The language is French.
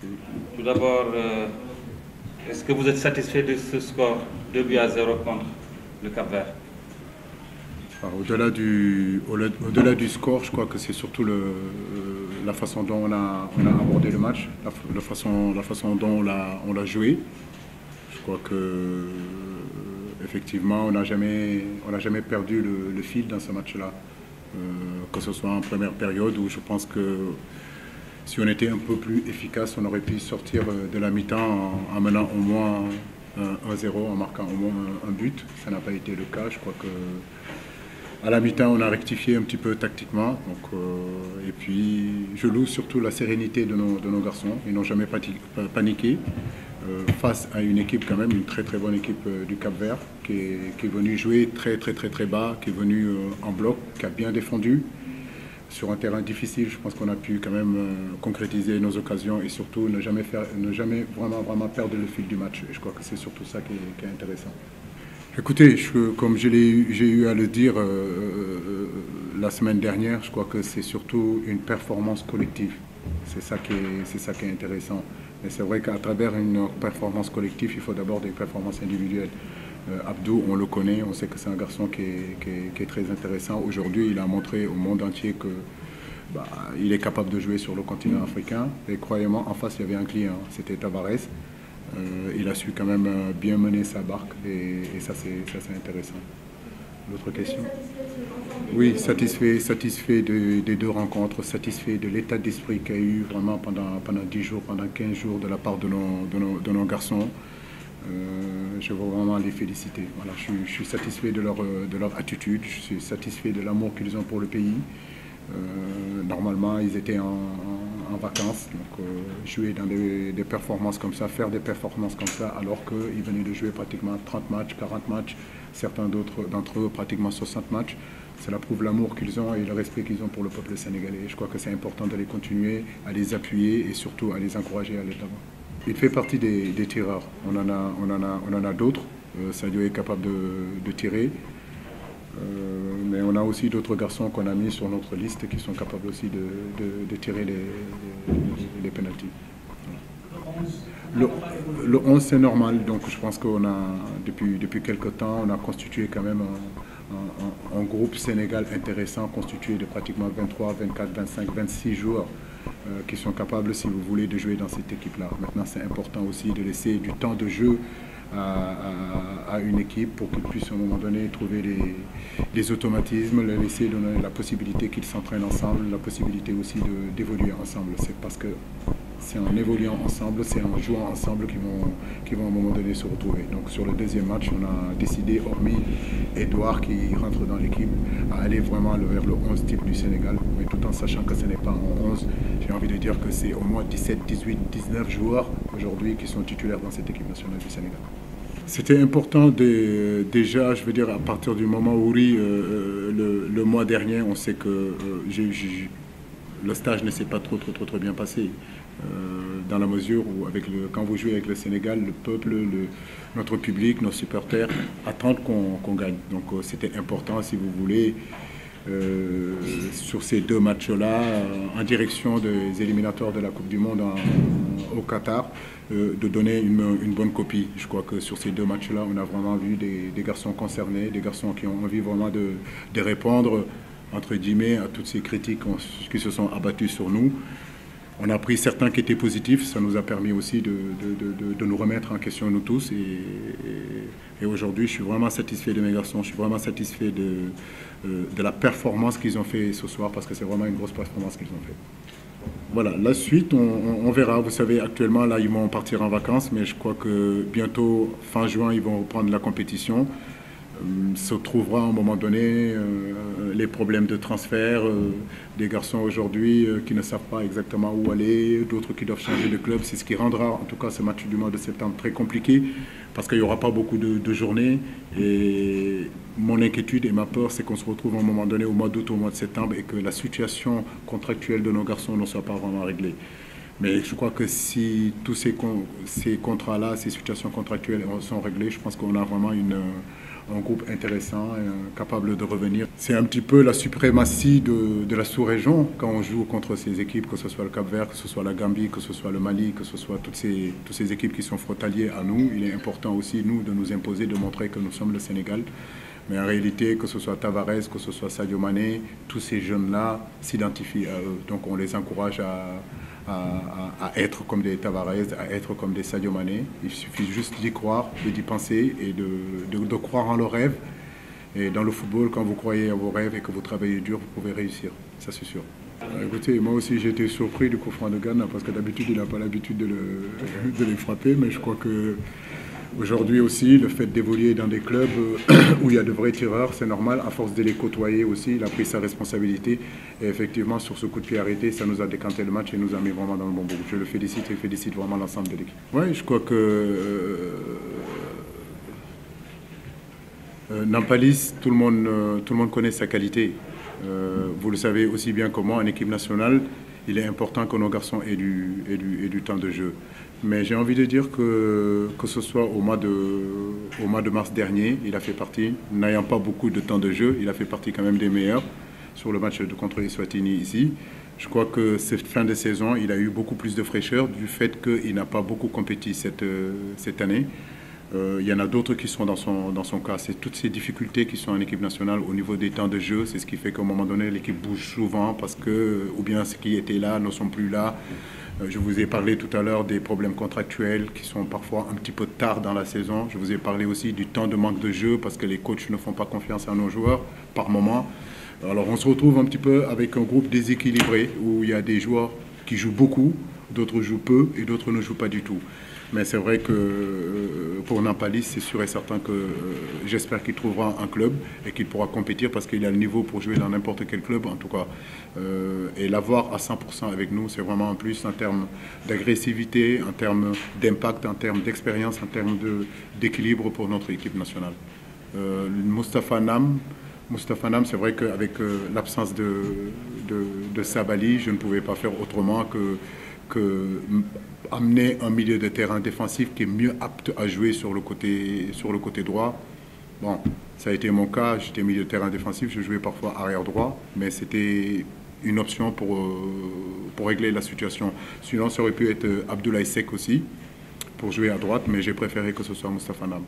Tout d'abord, est-ce que vous êtes satisfait de ce score 2-0 contre le Cap-Vert? Au-delà du score, je crois que c'est surtout la façon dont on a abordé le match, la façon dont on l'a joué. Je crois que effectivement, on n'a jamais perdu le fil dans ce match-là. Que ce soit en première période où je pense que si on était un peu plus efficace, on aurait pu sortir de la mi-temps en menant au moins 1-0, en marquant au moins un but. Ça n'a pas été le cas. Je crois que à la mi-temps, on a rectifié un petit peu tactiquement. Et puis, je loue surtout la sérénité de nos garçons. Ils n'ont jamais paniqué face à une équipe quand même, une très très bonne équipe du Cap-Vert qui est venue jouer très bas, qui est venue en bloc, qui a bien défendu. Sur un terrain difficile, je pense qu'on a pu quand même concrétiser nos occasions et surtout ne jamais vraiment perdre le fil du match. Et je crois que c'est surtout ça qui est intéressant. Écoutez, comme j'ai eu à le dire la semaine dernière, je crois que c'est surtout une performance collective. C'est ça qui est intéressant. Mais c'est vrai qu'à travers une performance collective, il faut d'abord des performances individuelles. Abdou, on le connaît, on sait que c'est un garçon qui est très intéressant. Aujourd'hui, il a montré au monde entier que il est capable de jouer sur le continent africain. Et croyez-moi, en face, il y avait un client, c'était Tavares. Il a su quand même bien mener sa barque et ça c'est intéressant. L'autre question? Oui, satisfait des deux rencontres, satisfait de l'état d'esprit qu'il y a eu vraiment pendant 10 jours, pendant 15 jours de la part de nos garçons. Je veux vraiment les féliciter. Voilà, je suis satisfait de leur attitude, je suis satisfait de l'amour qu'ils ont pour le pays. Normalement, ils étaient en vacances, donc jouer dans des performances comme ça, faire des performances comme ça, alors qu'ils venaient de jouer pratiquement 30 matchs, 40 matchs, certains d'entre eux pratiquement 60 matchs. Cela prouve l'amour qu'ils ont et le respect qu'ils ont pour le peuple sénégalais. Je crois que c'est important de les continuer, à les appuyer et surtout à les encourager à aller de l'avant. Il fait partie des tireurs. On en a d'autres. Sadio est capable de tirer. Mais on a aussi d'autres garçons qu'on a mis sur notre liste qui sont capables aussi de tirer les pénaltys. Le 11, c'est normal. Donc je pense qu'on a, depuis quelques temps, on a constitué quand même un groupe Sénégal intéressant, constitué de pratiquement 23, 24, 25, 26 joueurs qui sont capables, si vous voulez, de jouer dans cette équipe-là. Maintenant, c'est important aussi de laisser du temps de jeu à une équipe pour qu'ils puissent à un moment donné trouver les automatismes, leur laisser donner la possibilité qu'ils s'entraînent ensemble, la possibilité aussi d'évoluer ensemble. C'est parce que c'est en évoluant ensemble, c'est en jouant ensemble qu'ils vont à un moment donné se retrouver. Donc sur le deuxième match, on a décidé, hormis Edouard qui rentre dans l'équipe, à aller vraiment vers le 11 type du Sénégal, mais tout en sachant que ce n'est pas en 11. J'ai envie de dire que c'est au moins 17, 18, 19 joueurs aujourd'hui qui sont titulaires dans cette équipe nationale du Sénégal. C'était important déjà, je veux dire, à partir du moment où le mois dernier, on sait que le stage ne s'est pas trop bien passé. Dans la mesure où quand vous jouez avec le Sénégal, le peuple, notre public, nos supporters attendent qu'on gagne. Donc c'était important, si vous voulez, sur ces deux matchs-là, en direction des éliminatoires de la Coupe du Monde au Qatar, de donner une bonne copie. Je crois que sur ces deux matchs-là, on a vraiment vu des garçons concernés, des garçons qui ont envie vraiment de répondre, entre guillemets, à toutes ces critiques qui se sont abattues sur nous. On a pris certains qui étaient positifs, ça nous a permis aussi de nous remettre en question nous tous. Et aujourd'hui, je suis vraiment satisfait de mes garçons, je suis vraiment satisfait de la performance qu'ils ont fait ce soir, parce que c'est vraiment une grosse performance qu'ils ont fait. Voilà, la suite, on verra. Vous savez, actuellement, là, ils vont partir en vacances, mais je crois que bientôt, fin juin, ils vont reprendre la compétition. Se trouvera à un moment donné les problèmes de transfert, des garçons aujourd'hui qui ne savent pas exactement où aller, d'autres qui doivent changer de club. C'est ce qui rendra en tout cas ce match du mois de septembre très compliqué parce qu'il n'y aura pas beaucoup de journées. Et mon inquiétude et ma peur, c'est qu'on se retrouve à un moment donné au mois d'août, au mois de septembre et que la situation contractuelle de nos garçons ne soit pas vraiment réglée. Mais je crois que si tous ces contrats-là, ces situations contractuelles sont réglées, je pense qu'on a vraiment un groupe intéressant, capable de revenir. C'est un petit peu la suprématie de la sous-région quand on joue contre ces équipes, que ce soit le Cap-Vert, que ce soit la Gambie, que ce soit le Mali, que ce soit toutes ces équipes qui sont frontalières à nous. Il est important aussi, nous, de nous imposer, de montrer que nous sommes le Sénégal. Mais en réalité, que ce soit Tavares, que ce soit Sadio Mané, tous ces jeunes-là s'identifient à eux. Donc on les encourage à être comme des Tavares, à être comme des Sadio Mané. Il suffit juste d'y croire, d'y penser et de croire en leurs rêves. Et dans le football, quand vous croyez à vos rêves et que vous travaillez dur, vous pouvez réussir. Ça, c'est sûr. Écoutez, moi aussi, j'ai été surpris du coup franc de Ghana parce que d'habitude, il n'a pas l'habitude de les frapper. Mais je crois que aujourd'hui aussi, le fait d'évoluer dans des clubs où il y a de vrais tireurs, c'est normal. À force de les côtoyer aussi, il a pris sa responsabilité. Et effectivement, sur ce coup de pied arrêté, ça nous a décanté le match et nous a mis vraiment dans le bon bout. Je le félicite et félicite vraiment l'ensemble de l'équipe. Oui, je crois que Nampalis, tout le monde connaît sa qualité. Vous le savez aussi bien que moi, en équipe nationale, il est important que nos garçons aient du temps de jeu. Mais j'ai envie de dire que ce soit au mois de mars dernier, il a fait partie, n'ayant pas beaucoup de temps de jeu, il a fait partie quand même des meilleurs sur le match contre Eswatini ici. Je crois que cette fin de saison, il a eu beaucoup plus de fraîcheur du fait qu'il n'a pas beaucoup compétit cette année. Il y en a d'autres qui sont dans son cas. C'est toutes ces difficultés qui sont en équipe nationale au niveau des temps de jeu. C'est ce qui fait qu'à un moment donné, l'équipe bouge souvent parce que, ou bien ceux qui étaient là ne sont plus là. Je vous ai parlé tout à l'heure des problèmes contractuels qui sont parfois un petit peu tard dans la saison. Je vous ai parlé aussi du temps de manque de jeu parce que les coachs ne font pas confiance à nos joueurs par moment. Alors on se retrouve un petit peu avec un groupe déséquilibré où il y a des joueurs qui jouent beaucoup, d'autres jouent peu et d'autres ne jouent pas du tout. Mais c'est vrai que pour Nampalis, c'est sûr et certain que j'espère qu'il trouvera un club et qu'il pourra compétir parce qu'il a le niveau pour jouer dans n'importe quel club en tout cas. Et l'avoir à 100% avec nous, c'est vraiment un plus en termes d'agressivité, en termes d'impact, en termes d'expérience, en termes d'équilibre pour notre équipe nationale. Moustapha Nam, c'est vrai qu'avec l'absence de Sabali, je ne pouvais pas faire autrement que amener un milieu de terrain défensif qui est mieux apte à jouer sur le côté droit. Bon, ça a été mon cas, j'étais milieu de terrain défensif, je jouais parfois arrière droit, mais c'était une option pour régler la situation. Sinon, ça aurait pu être Abdoulaye Seck aussi, pour jouer à droite, mais j'ai préféré que ce soit Moustapha Nam.